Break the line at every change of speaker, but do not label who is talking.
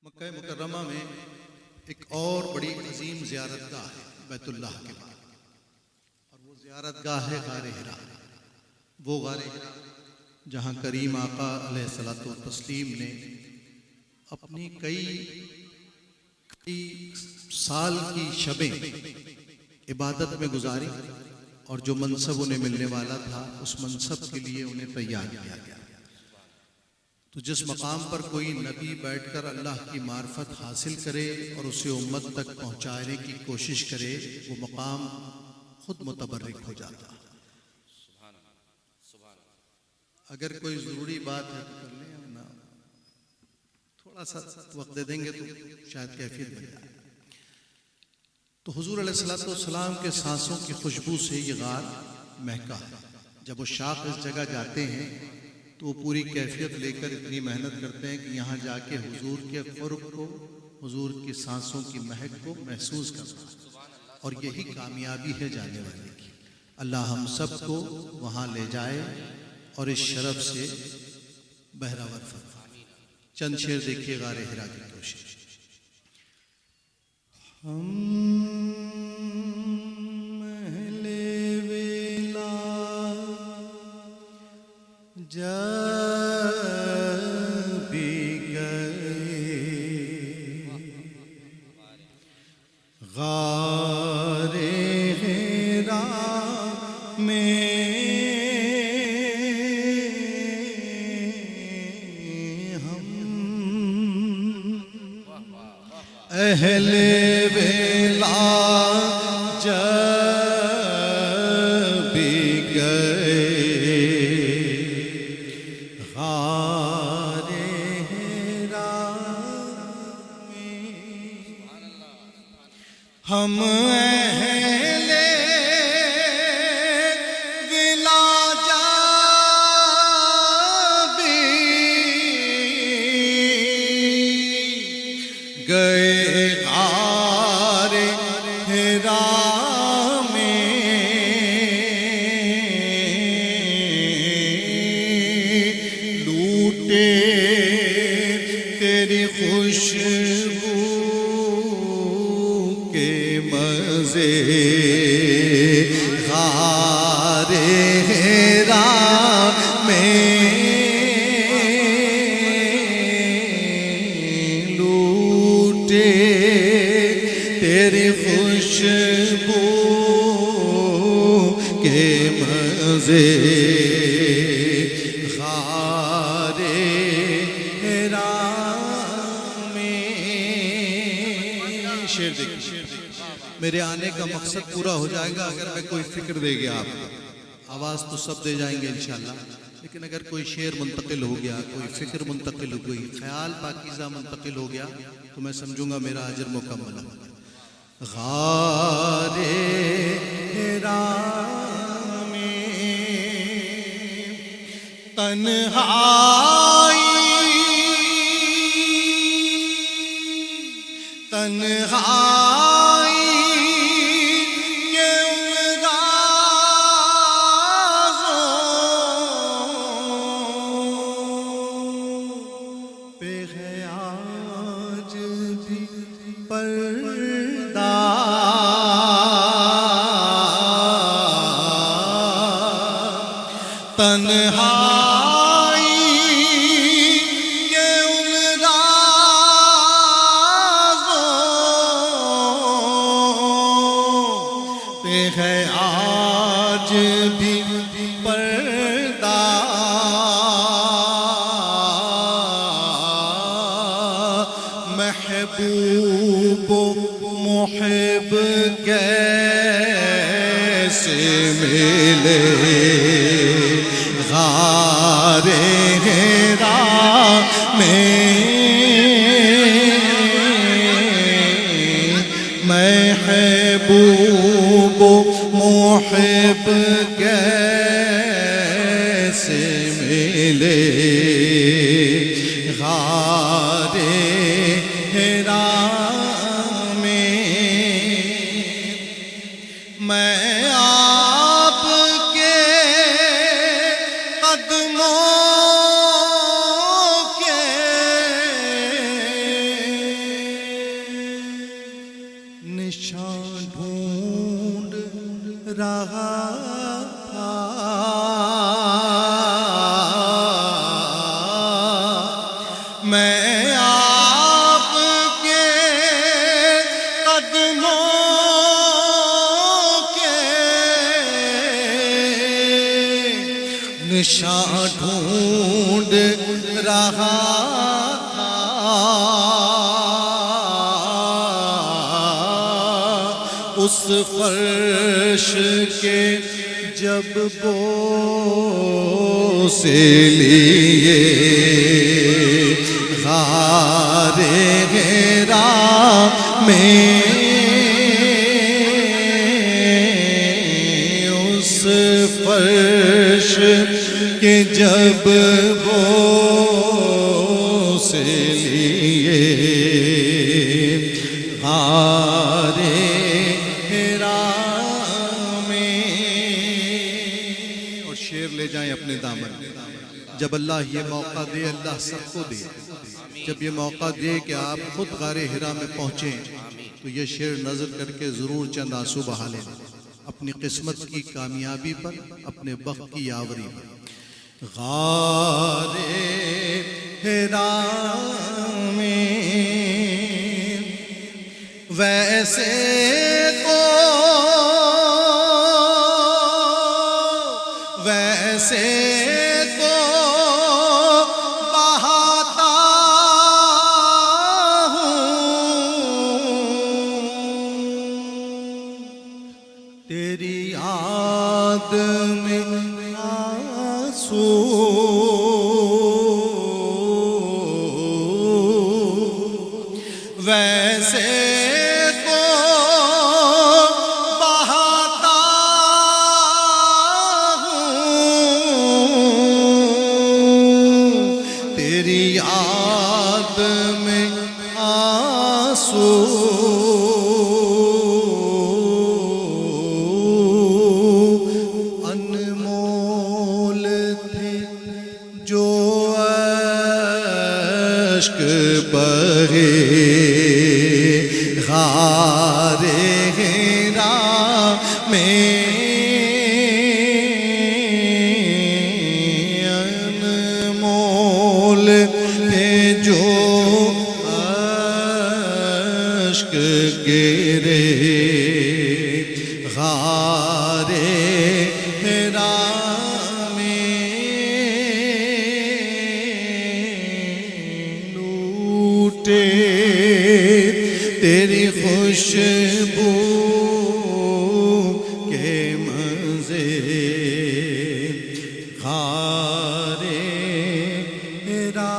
مکہ مکرمہ میں ایک اور بڑی عظیم زیارت گاہ ہے بیت اللہ کے بعد، اور وہ زیارت گاہ ہے غار حرا۔ وہ غار حرا جہاں کریم آقا علیہ الصلوۃ والتسلیم نے اپنی کئی سال کی شبیں عبادت میں گزاری، اور جو منصب انہیں ملنے والا تھا اس منصب کے لیے انہیں تیار کیا گیا۔ تو جس مقام پر کوئی نبی بیٹھ کر اللہ کی معرفت حاصل کرے اور اسے امت تک پہنچانے کی کوشش کرے، وہ مقام خود متبرک ہو جاتا۔ اگر کوئی ضروری بات ہے تو کر لیں، ورنہ تھوڑا سا وقت دے دیں گے تو شاید کیفیت بن جائے۔ تو حضور علیہ الصلوۃ والسلام کے سانسوں کی خوشبو سے یہ غار مہکا ہے۔ جب وہ شاخ اس جگہ جاتے ہیں تو وہ پوری کیفیت لے کر اتنی محنت کرتے ہیں کہ یہاں جا کے حضور کے قرب کو، حضور کی سانسوں کی مہک کو محسوس کرنا ہے، اور یہی کامیابی ہے جانے والے کی۔ اللہ ہم سب کو وہاں لے جائے اور اس شرف سے بہراور فرمائے۔ چند شعر دیکھیے غار حرا کی کوشش۔ جب بھی گئے غار حرا میں ہم اہل ویلا جب بھی گئے ہم اہل ولا جب بھی گئے غار حرا میں، لوٹے تیری خوشبو مزے، غار حرا میں لوٹے تیری خوشبو کے مزے، غار حرا میں۔ شعر دیکھیے، میرے آنے کا مقصد پورا ہو جائے گا اگر میں کوئی فکر دے گیا آپ کو۔ آواز تو سب دے جائیں گے انشاءاللہ، لیکن اگر کوئی شعر منتقل ہو گیا، کوئی فکر منتقل ہو گئی، خیال پاکیزہ منتقل ہو گیا، تو میں سمجھوں گا میرا اجر مکمل ہو گیا۔ غار حرا میں تنہائی پردہ تنہائی کے ان رازوں پہ ہے آج بھی پردہ، محبوب و محب کیسے ملے غار حرا میں، محبوب و محب کیسے ملے غار حرا میں۔ میں آپ کے قدموں کے نشاں ڈھونڈ رہا تھا، اس فرش کے جب بوسے لیے، غار حرا میں اس فرش کے جب بوسے لیے، غار حرا میں. اور شعر لے جائیں اپنے دامن. جب اللہ یہ موقع دے، اللہ سب کو دے، جب یہ موقع دے کہ آپ خود غار حرا میں پہنچیں تو یہ شعر نظر کر کے ضرور چند آنسو بہا لیں، اپنی قسمت کی کامیابی پر، اپنے بخت کی یاوری پر. غار حرا میں ویسے تو بہاتا ہوں، تیری یاد میں آنسو ویسے تو بہاتا ہوں، تیری یاد میں آنسو انمول تھے جو اشک بہے غار حرا میں، انمول تھے جو اشک گرے غار حرا میں، لوٹے تیری خوشبو کے مزے غار حرا